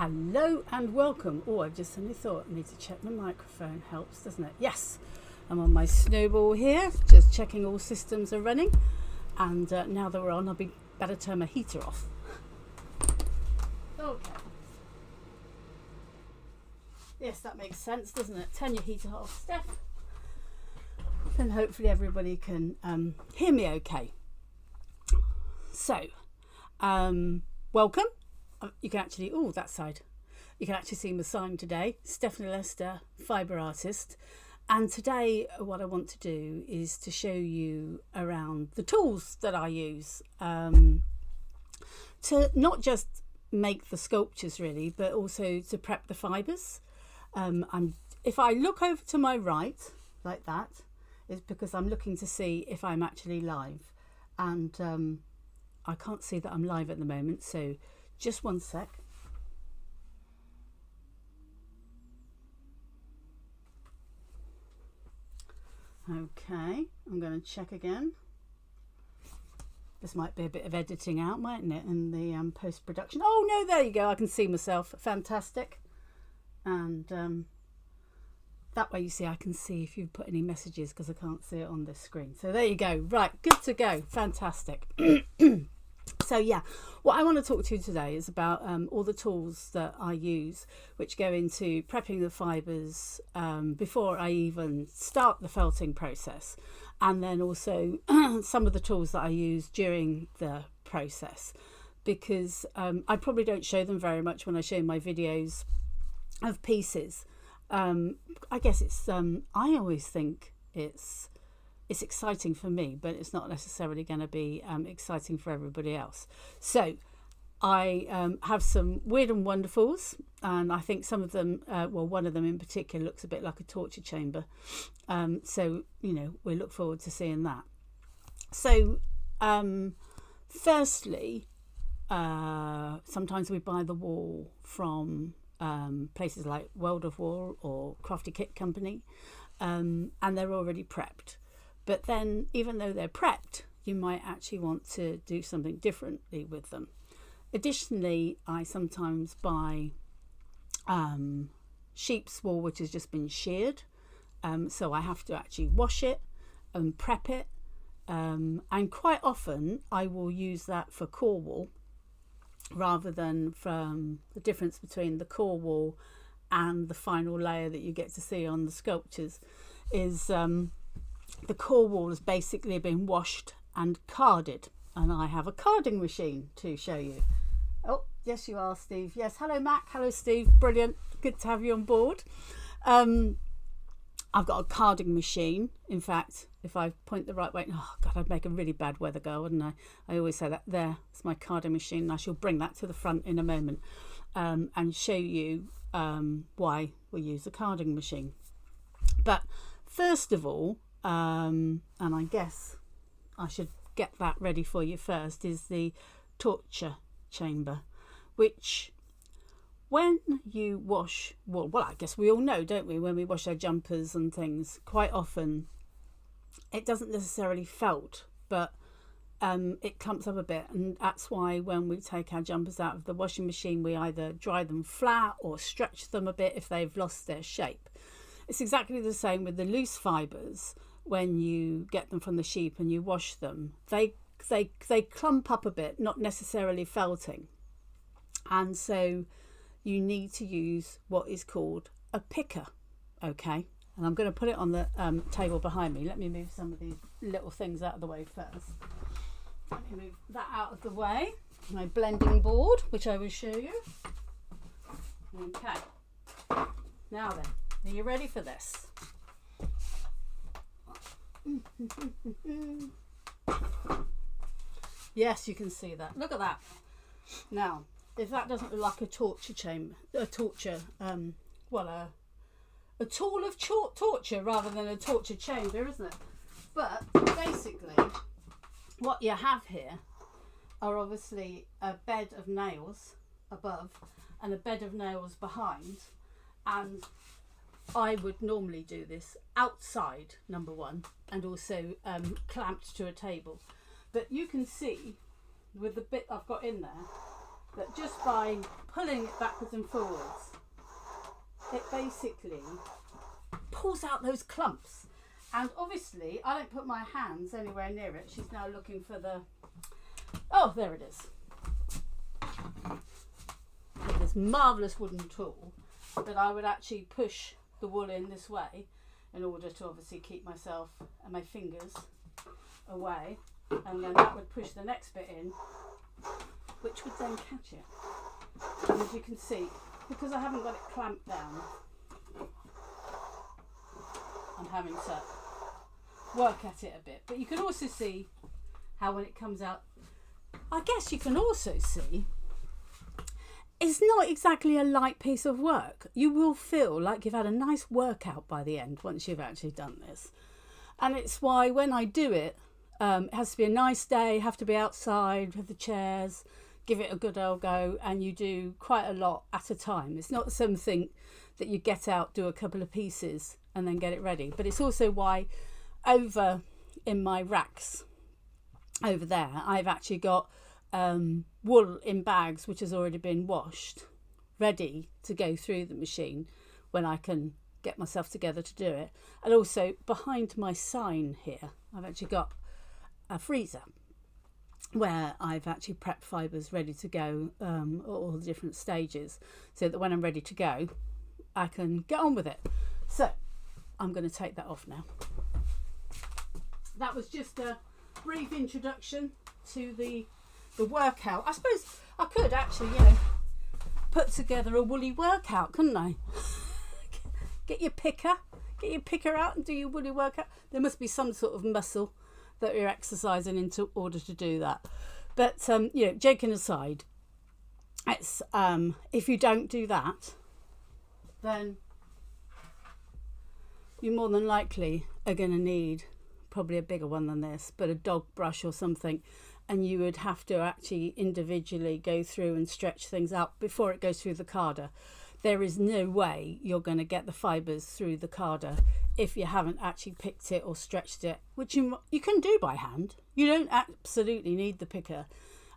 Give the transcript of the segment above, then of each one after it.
Hello and welcome. Oh, I've just suddenly thought I need to check my microphone. Helps, doesn't it? Yes, I'm on my snowball here, just checking all systems are running. And now that we're on, I'll be better turn my heater off. Okay. Yes, that makes sense, doesn't it? Turn your heater off, Steph. Then hopefully everybody can hear me okay. So, welcome. You can actually, that side. You can actually see my sign today. Stephanie Lester, Fibre artist. And today what I want to do is to show you around the tools that I use to not just make the sculptures really, but also to prep the fibres. If I look over to my right, like that, it's because I'm looking to see if I'm actually live. And I can't see that I'm live at the moment, so just one sec. Okay, I'm going to check again. This might be a bit of editing out, mightn't it, in the post-production. Oh no, there you go, I can see myself. Fantastic. And that way, you see, I can see if you've put any messages because I can't see it on this screen. So there you go. Right, good to go. Fantastic. So yeah, what I want to talk to you today is about all the tools that I use which go into prepping the fibres before I even start the felting process, and then also some of the tools that I use during the process, because I probably don't show them very much when I show my videos of pieces. I guess it's I always think it's exciting for me, but it's not necessarily going to be exciting for everybody else. So I have some weird and wonderfuls, and I think some of them, well, one of them in particular looks a bit like a torture chamber. So, you know, we look forward to seeing that. So, firstly, sometimes we buy the wool from places like World of Wool or Crafty Kit Company, and they're already prepped. But then, even though they're prepped, you might actually want to do something differently with them. Additionally, I sometimes buy sheep's wool which has just been sheared. So I have to actually wash it and prep it. And quite often I will use that for core wool rather than from the difference between the core wool and the final layer that you get to see on the sculptures is the core wool has basically been washed and carded, and I have a carding machine to show you. Oh, yes you are, Steve. Yes, hello Mac, hello Steve, brilliant, good to have you on board. I've got a carding machine. In fact, if I point the right way, oh god, I'd make a really bad weather girl, wouldn't I? I always say that. There, it's my carding machine, and I shall bring that to the front in a moment and show you why we use a carding machine. But first of all, and I guess I should get that ready for you first, is the torture chamber, which when you wash wool, well, I guess we all know, don't we, when we wash our jumpers and things, quite often it doesn't necessarily felt, but it clumps up a bit, and that's why when we take our jumpers out of the washing machine, we either dry them flat or stretch them a bit if they've lost their shape. It's exactly the same with the loose fibres. When you get them from the sheep and you wash them, they clump up a bit, not necessarily felting, and so you need to use what is called a picker. Okay, and I'm going to put it on the table behind me. Let me move some of these little things out of the way first. Let me move that out of the way. My blending board, which I will show you. Okay, now then, are you ready for this? Yes, you can see that. Look at that. Now, if that doesn't look like a torture chamber, a torture, well, a tool of torture rather than a torture chamber, isn't it? But basically, what you have here are obviously a bed of nails above and a bed of nails behind, and I would normally do this outside, number one, and also clamped to a table. But you can see with the bit I've got in there that just by pulling it backwards and forwards, it basically pulls out those clumps. And obviously I don't put my hands anywhere near it. She's now looking for the, oh, there it is. With this marvellous wooden tool that I would actually push the wool in this way in order to obviously keep myself and my fingers away, and then that would push the next bit in, which would then catch it. And as you can see, because I haven't got it clamped down, I'm having to work at it a bit. But you can also see how when it comes out, I guess you can also see it's not exactly a light piece of work. You will feel like you've had a nice workout by the end once you've actually done this. And it's why when I do it, it has to be a nice day, have to be outside with the chairs, give it a good old go, and you do quite a lot at a time. It's not something that you get out, do a couple of pieces and then get it ready. But it's also why over in my racks over there, I've actually got wool in bags which has already been washed, ready to go through the machine when I can get myself together to do it. And also behind my sign here, I've actually got a freezer where I've actually prepped fibres ready to go, all the different stages, so that when I'm ready to go, I can get on with it. So I'm going to take that off now. That was just a brief introduction to the workout. I suppose I could actually, put together a woolly workout, couldn't I? Get your picker out and do your woolly workout. There must be some sort of muscle that you're exercising in order to do that. But joking aside, it's if you don't do that, then you more than likely are going to need probably a bigger one than this, but a dog brush or something, and you would have to actually individually go through and stretch things out before it goes through the carder. There is no way you're going to get the fibres through the carder if you haven't actually picked it or stretched it, which you can do by hand. You don't absolutely need the picker.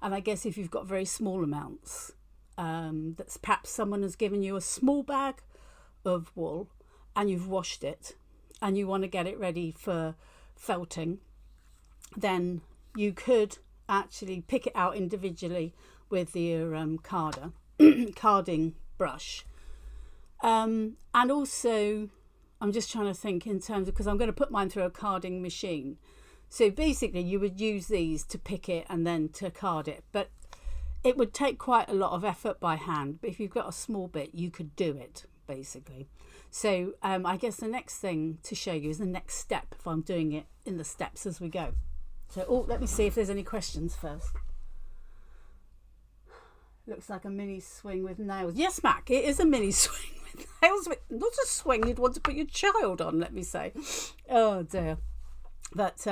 And I guess if you've got very small amounts, that's perhaps someone has given you a small bag of wool and you've washed it and you want to get it ready for felting, then you could actually pick it out individually with your carding brush. And also, I'm just trying to think in terms of, because I'm going to put mine through a carding machine. So basically you would use these to pick it and then to card it. But it would take quite a lot of effort by hand. But if you've got a small bit, you could do it, basically. So I guess the next thing to show you is the next step, if I'm doing it in the steps as we go. So, let me see if there's any questions first. Looks like a mini swing with nails. Yes, Mac, it is a mini swing with nails. Not a swing you'd want to put your child on, let me say. Oh, dear. But,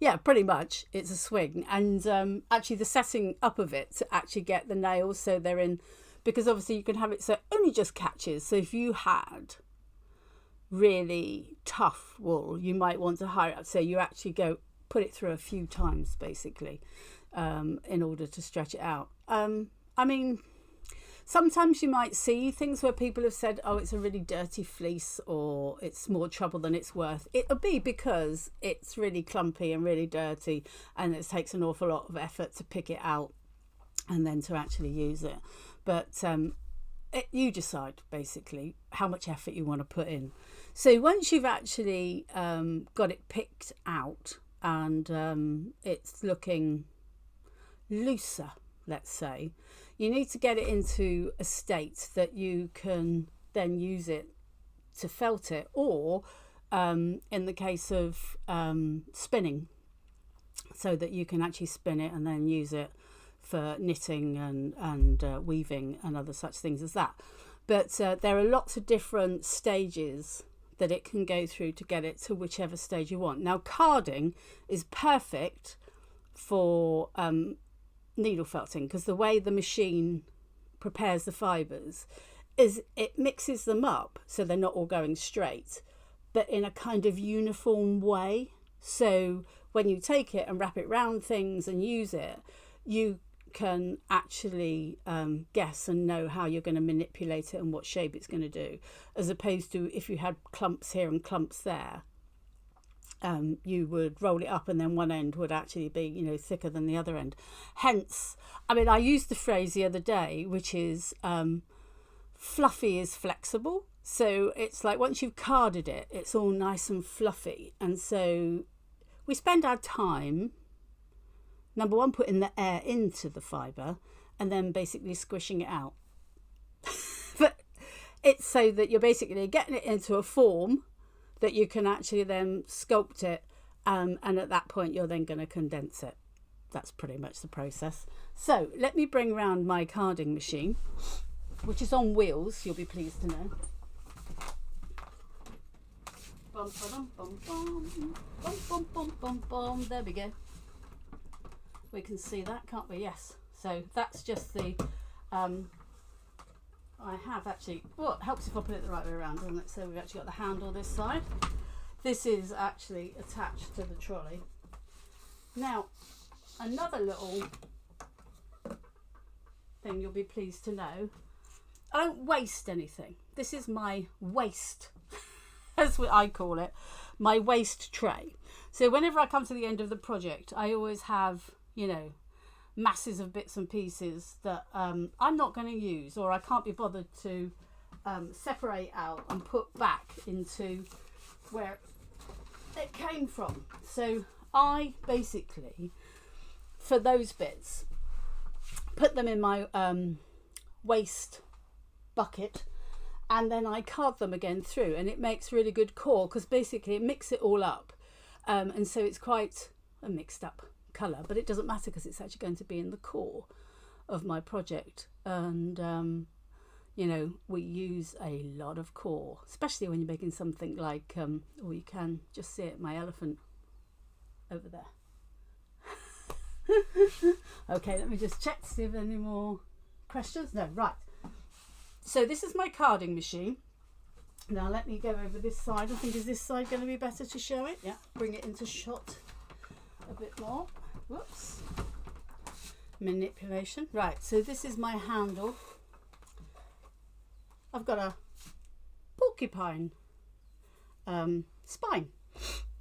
yeah, pretty much it's a swing. And actually the setting up of it to actually get the nails so they're in, because obviously you can have it so it only just catches. So if you had really tough wool, you might want to hire it. So you actually put it through a few times, basically, in order to stretch it out. I mean, sometimes you might see things where people have said, oh, it's a really dirty fleece or it's more trouble than it's worth. It'll be because it's really clumpy and really dirty and it takes an awful lot of effort to pick it out and then to actually use it. But you decide, basically, how much effort you want to put in. So once you've actually got it picked out and it's looking looser, let's say, you need to get it into a state that you can then use it to felt it, or in the case of spinning, so that you can actually spin it and then use it for knitting and weaving and other such things as that. But there are lots of different stages that it can go through to get it to whichever stage you want. Now, carding is perfect for needle felting, because the way the machine prepares the fibres is it mixes them up so they're not all going straight, but in a kind of uniform way. So when you take it and wrap it round things and use it, you can actually guess and know how you're going to manipulate it and what shape it's going to do, as opposed to if you had clumps here and clumps there. You would roll it up and then one end would actually be, you know, thicker than the other end. Hence, I mean, I used the phrase the other day, which is fluffy is flexible. So it's like once you've carded it, it's all nice and fluffy. And so we spend our time, number one, putting the air into the fibre and then basically squishing it out. But it's so that you're basically getting it into a form that you can actually then sculpt it, and at that point you're then going to condense it. That's pretty much the process. So let me bring round my carding machine, which is on wheels, you'll be pleased to know. Bum, ba-dum, bum, bum. Bum, bum, bum, bum, bum. There we go. We can see that, can't we? Yes. So that's just the I have actually, well, it helps if I put it the right way around, doesn't it? So we've actually got the handle this side. This is actually attached to the trolley. Now, another little thing you'll be pleased to know, I don't waste anything. This is my waste, as I call it, my waste tray. So whenever I come to the end of the project, I always have, you know, masses of bits and pieces that I'm not going to use, or I can't be bothered to separate out and put back into where it came from. So I basically, for those bits, put them in my waste bucket, and then I card them again through, and it makes really good core, because basically it mixes it all up, and so it's quite a mixed up colour, but it doesn't matter because it's actually going to be in the core of my project. And you know, we use a lot of core, especially when you're making something like or you can just see it, my elephant over there. Okay, let me just check to see if there are any more questions. No, right, so this is my carding machine. Now let me go over this side. I think, is this side going to be better to show it? Yeah, bring it into shot a bit more. Whoops. Manipulation. Right, so this is my handle. I've got a porcupine spine,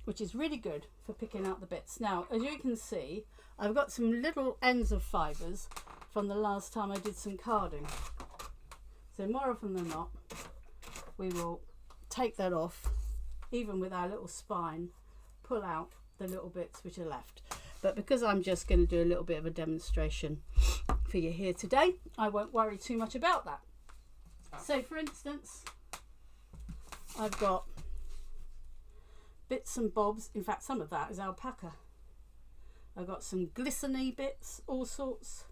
which is really good for picking out the bits. Now, as you can see, I've got some little ends of fibres from the last time I did some carding. So more often than not, we will take that off, even with our little spine, pull out the little bits which are left. But because I'm just going to do a little bit of a demonstration for you here today, I won't worry too much about that. So for instance, I've got bits and bobs. In fact, some of that is alpaca. I've got some glistening bits, all sorts,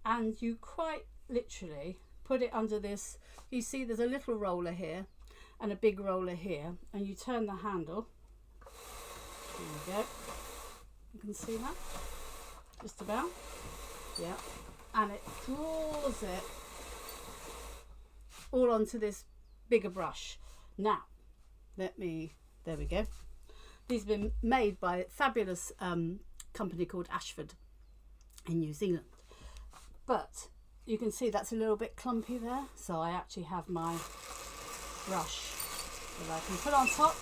and you quite literally put it under this. You see there's a little roller here and a big roller here, and you turn the handle. There you go. You can see that, just about, yeah, and it draws it all onto this bigger brush. Now, there we go. These have been made by a fabulous company called Ashford in New Zealand, but you can see that's a little bit clumpy there, so I actually have my brush that I can put on top,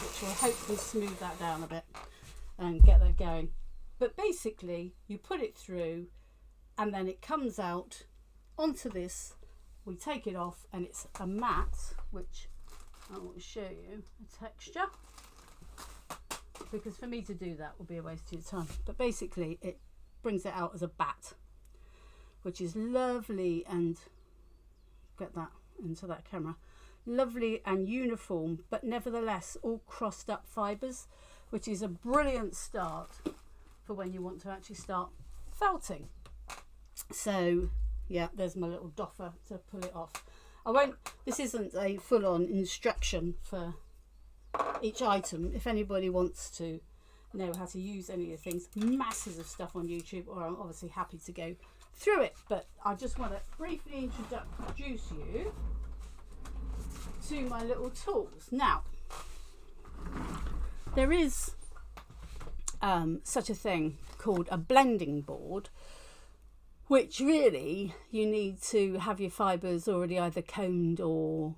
which will hopefully smooth that down a bit and get that going. But basically you put it through and then it comes out onto this. We take it off and it's a matte, which I want to show you a texture, because for me to do that will be a waste of your time. But basically it brings it out as a bat, which is lovely, and get that into that camera, lovely and uniform, but nevertheless all crossed up fibres, which is a brilliant start for when you want to actually start felting. So yeah, there's my little doffer to pull it off. I won't, this isn't a full-on instruction for each item. If anybody wants to know how to use any of the things, masses of stuff on YouTube, or I'm obviously happy to go through it, but I just want to briefly introduce you to my little tools. Now, there is such a thing called a blending board, which really you need to have your fibres already either combed or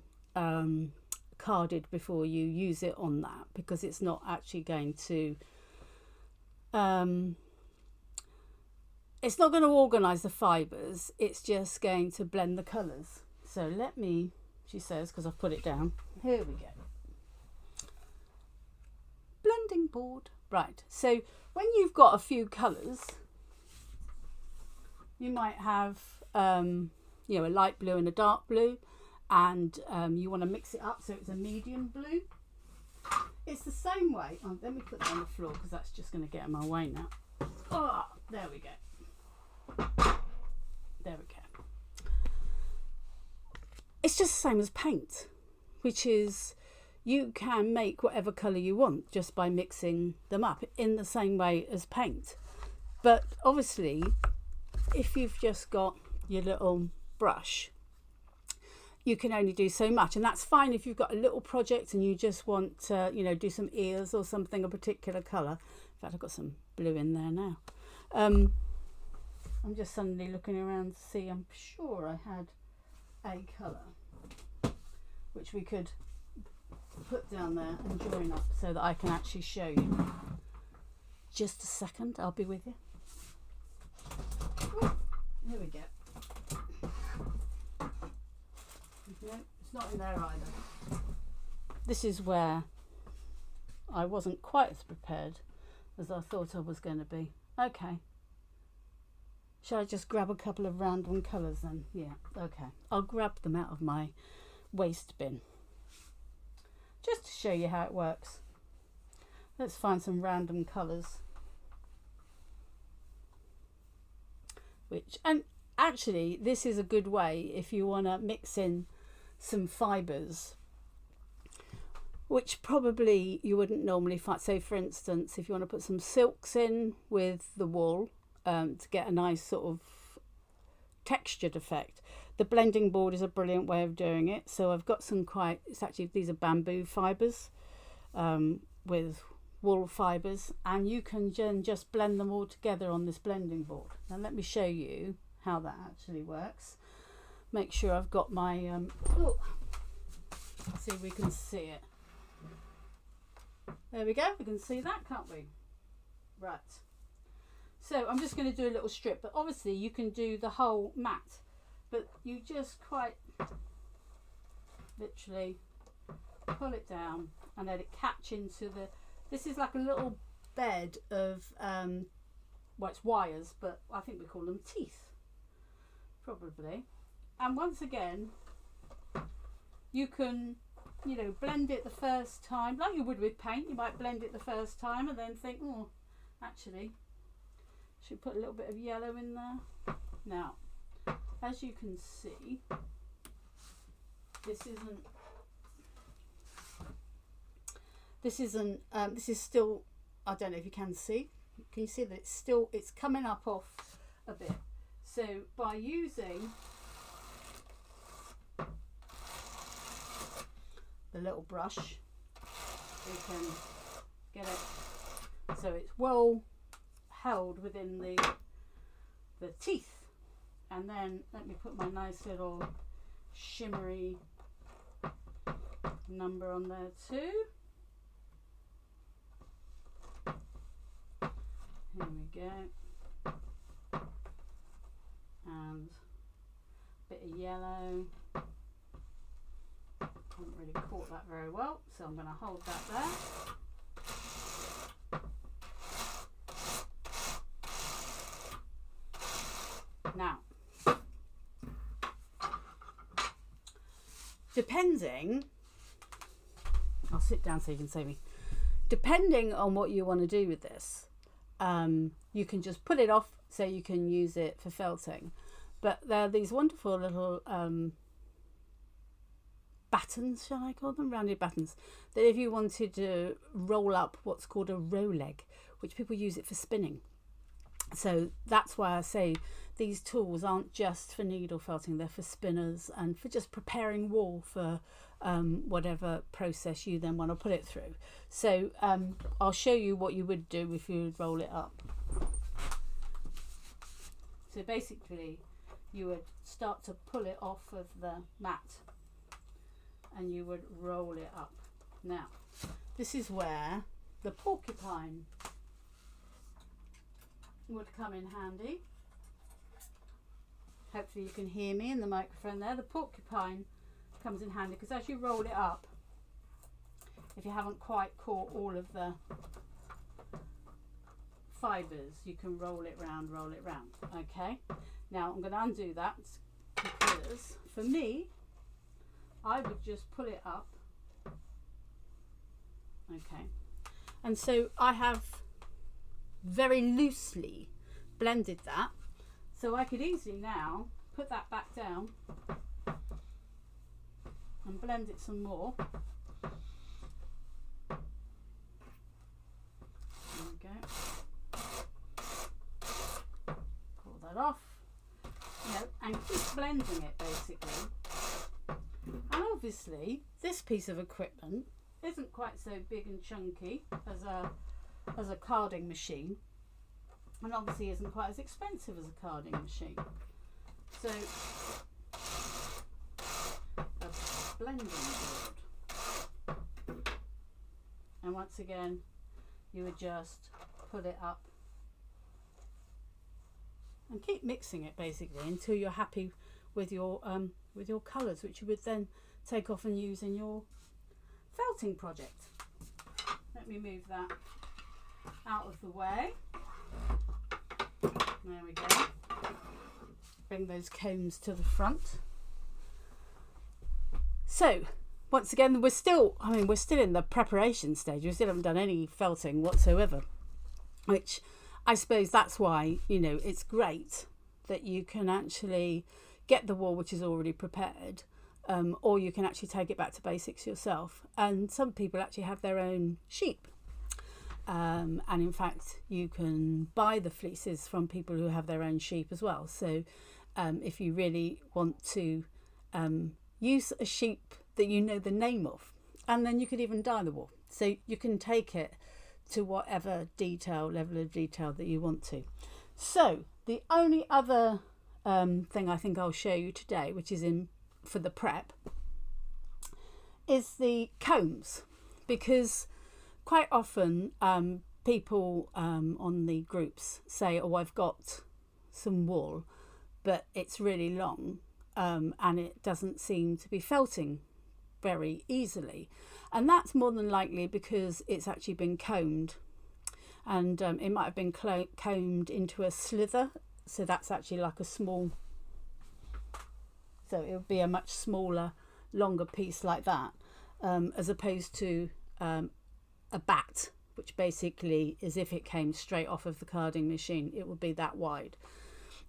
carded before you use it on that, because it's not actually going to it's not going to organise the fibres, it's just going to blend the colours. So let me, she says, because I've put it down, here we go. Blending board. Right, so when you've got a few colours, you might have you know, a light blue and a dark blue, and you want to mix it up so it's a medium blue. It's the same way. Oh, let me put that on the floor because that's just going to get in my way now. Oh, there we go. There we go. It's just the same as paint, which is you can make whatever colour you want just by mixing them up in the same way as paint. But obviously, if you've just got your little brush, you can only do so much, and that's fine if you've got a little project and you just want to, you know, do some ears or something, a particular colour. In fact, I've got some blue in there now. I'm just suddenly looking around to see, I'm sure I had a colour which we could put down there and join up so that I can actually show you. Just a second, I'll be with you. Ooh, here we go. No, it's not in there either. This is where I wasn't quite as prepared as I thought I was going to be. Okay. Shall I just grab a couple of random colours then? Yeah, okay. I'll grab them out of my waste bin. Just to show you how it works. Let's find some random colours. And actually, this is a good way if you want to mix in some fibres, which probably you wouldn't normally find. So for instance, if you want to put some silks in with the wool to get a nice sort of textured effect, the blending board is a brilliant way of doing it. So I've got some these are bamboo fibres with wool fibres, and you can just blend them all together on this blending board. Now let me show you how that actually works. Make sure I've got my see if we can see it. There we go, we can see that, can't we? Right, so I'm just going to do a little strip, but obviously you can do the whole mat, but you just quite literally pull it down and let it catch into the, this is like a little bed of well, it's wires, but I think we call them teeth probably. And once again, you can, you know, blend it the first time like you would with paint. You might blend it the first time and then think, oh, actually should put a little bit of yellow in there. Now, as you can see, this is still, I don't know if you can see. Can you see that it's coming up off a bit? So by using the little brush, we can get it so it's well held within the teeth. And then let me put my nice little shimmery number on there too. Here we go. And a bit of yellow. Haven't really caught that very well, so I'm going to hold that there. Now, depending, I'll sit down so you can see me. Depending on what you want to do with this, you can just pull it off so you can use it for felting. But there are these wonderful little battens, shall I call them? Rounded battens, that if you wanted to roll up what's called a row leg, which people use it for spinning. So that's why I say these tools aren't just for needle felting, they're for spinners and for just preparing wool for whatever process you then want to put it through. So I'll show you what you would do if you would roll it up. So basically you would start to pull it off of the mat and you would roll it up. Now this is where the porcupine would come in handy. Hopefully you can hear me in the microphone there. The porcupine comes in handy because as you roll it up, if you haven't quite caught all of the fibres, you can roll it round. Okay, now I'm going to undo that because for me, I would just pull it up. Okay, and so I have very loosely blended that, so I could easily now put that back down and blend it some more. There we go. Pull that off, and keep blending it basically. And obviously this piece of equipment isn't quite so big and chunky as a carding machine, and obviously isn't quite as expensive as a carding machine. So a blending board, and once again you would just put it up and keep mixing it basically until you're happy with your colours, which you would then take off and use in your felting project. Let me move that out of the way. There we go. Bring those combs to the front. So once again, we're still in the preparation stage. We still haven't done any felting whatsoever, which I suppose that's why, it's great that you can actually get the wool which is already prepared, or you can actually take it back to basics yourself. And some people actually have their own sheep. And in fact you can buy the fleeces from people who have their own sheep as well. So if you really want to use a sheep that you know the name of, and then you could even dye the wool, so you can take it to whatever level of detail that you want to. So the only other thing I think I'll show you today, which is in for the prep, is the combs, because quite often people on the groups say, oh, I've got some wool but it's really long and it doesn't seem to be felting very easily, and that's more than likely because it's actually been combed, and it might have been combed into a slither, so that's actually like a small, so it would be a much smaller, longer piece like that, as opposed to a bat, which basically is, if it came straight off of the carding machine, it would be that wide.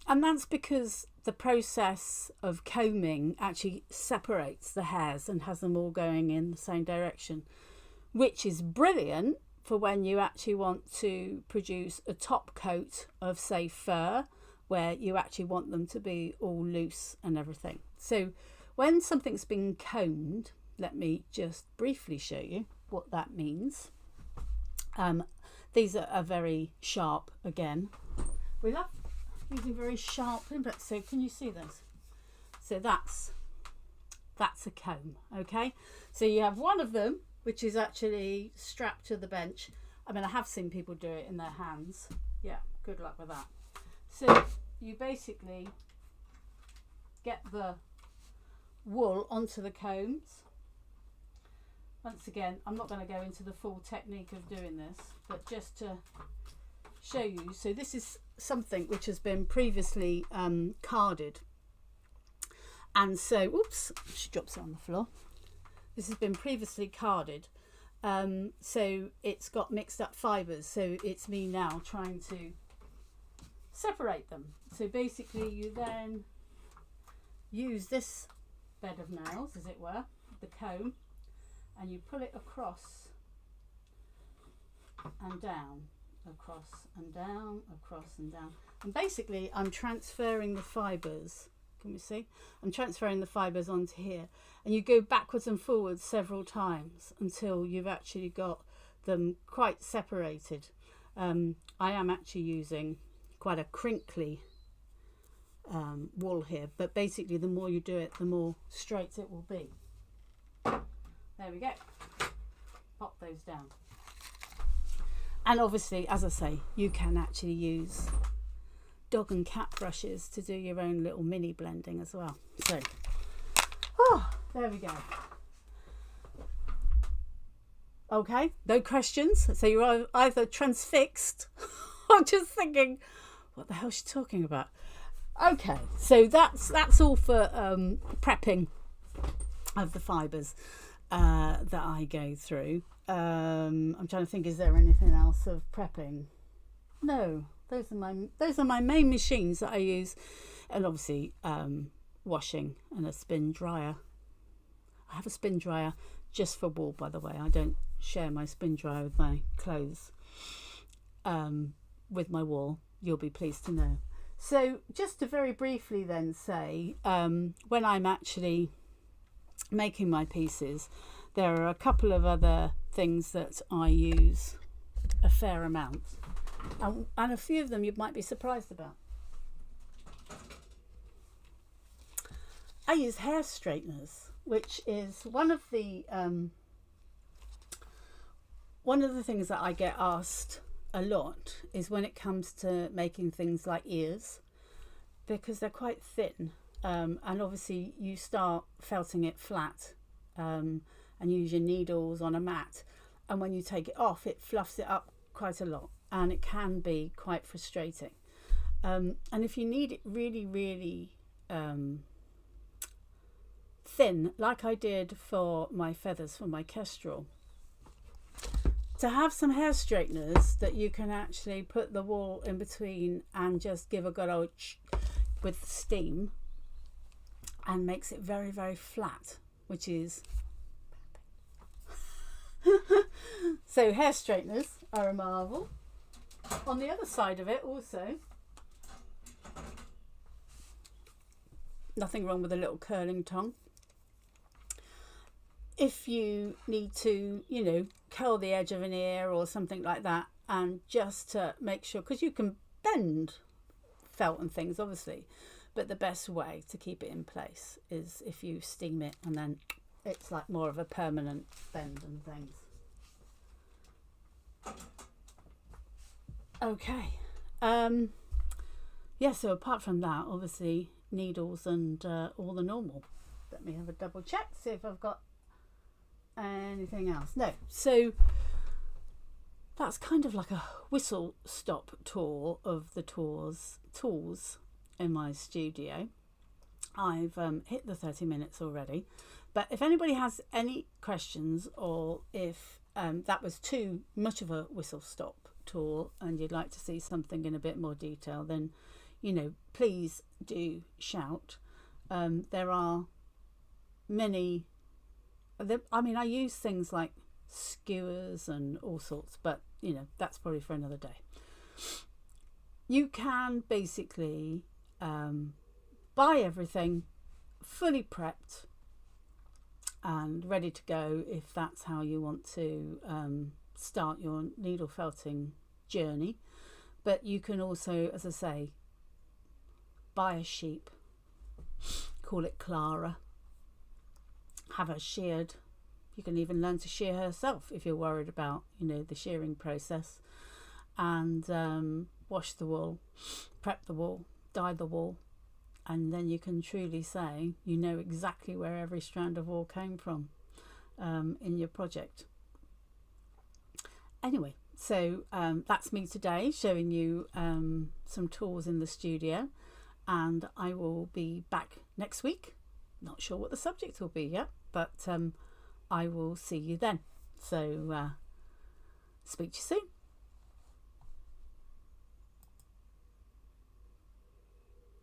And that's because the process of combing actually separates the hairs and has them all going in the same direction, which is brilliant for when you actually want to produce a top coat of, say, fur, where you actually want them to be all loose and everything. So when something's been combed, let me just briefly show you what that means. These are very sharp again. We love using very sharp inputs, so can you see those? So that's a comb. Okay, so you have one of them which is actually strapped to the bench. I mean, I have seen people do it in their hands. Yeah, good luck with that. So you basically get the wool onto the combs. Once again, I'm not going to go into the full technique of doing this, but just to show you, so this is something which has been previously carded, and so, oops, she drops it on the floor. This has been previously carded, so it's got mixed up fibres, so it's me now trying to separate them. So basically you then use this bed of nails, as it were, the comb, and you pull it across and down, across and down, across and down, and basically I'm transferring the fibres. Can we see? I'm transferring the fibres onto here, and you go backwards and forwards several times until you've actually got them quite separated. I am actually using quite a crinkly wool here, but basically the more you do it, the more straight it will be. There we go. Pop those down. And obviously, as I say, you can actually use dog and cat brushes to do your own little mini blending as well. So, there we go. Okay, no questions. So you're either transfixed or just thinking, what the hell is she talking about? Okay, so that's all for prepping of the fibres that I go through. I'm trying to think, is there anything else of prepping? No, those are my main machines that I use, and obviously washing and a spin dryer. I have a spin dryer just for wool, by the way. I don't share my spin dryer with my clothes. With my wool, you'll be pleased to know. So just to very briefly then say, when I'm actually making my pieces, there are a couple of other things that I use a fair amount, and a few of them you might be surprised about. I use hair straighteners, which is one of the things that I get asked a lot is when it comes to making things like ears, because they're quite thin, and obviously you start felting it flat, and use your needles on a mat, and when you take it off it fluffs it up quite a lot, and it can be quite frustrating, and if you need it really, really thin, like I did for my feathers for my kestrel, to have some hair straighteners that you can actually put the wool in between and just give a good old with steam, and makes it very, very flat, which is so hair straighteners are a marvel. On the other side of it also, nothing wrong with a little curling tong. If you need to, curl the edge of an ear or something like that, and just to make sure, because you can bend felt and things obviously, but the best way to keep it in place is if you steam it, and then it's like more of a permanent bend and things. Okay, yeah, so apart from that, obviously needles and all the normal. Let me have a double check, see if I've got anything else. No, so that's kind of like a whistle stop tour of the tools in my studio. I've hit the 30 minutes already, but if anybody has any questions, or if that was too much of a whistle stop tour and you'd like to see something in a bit more detail, then please do shout. There are many, I use things like skewers and all sorts, but that's probably for another day. You can basically buy everything fully prepped and ready to go if that's how you want to start your needle felting journey. But you can also, as I say, buy a sheep, call it Clara, have her sheared. You can even learn to shear herself if you're worried about the shearing process, and wash the wool, prep the wool, dye the wool, and then you can truly say exactly where every strand of wool came from in your project. Anyway, so that's me today, showing you some tools in the studio, and I will be back next week. Not sure what the subject will be yet, but I will see you then. So speak to you soon.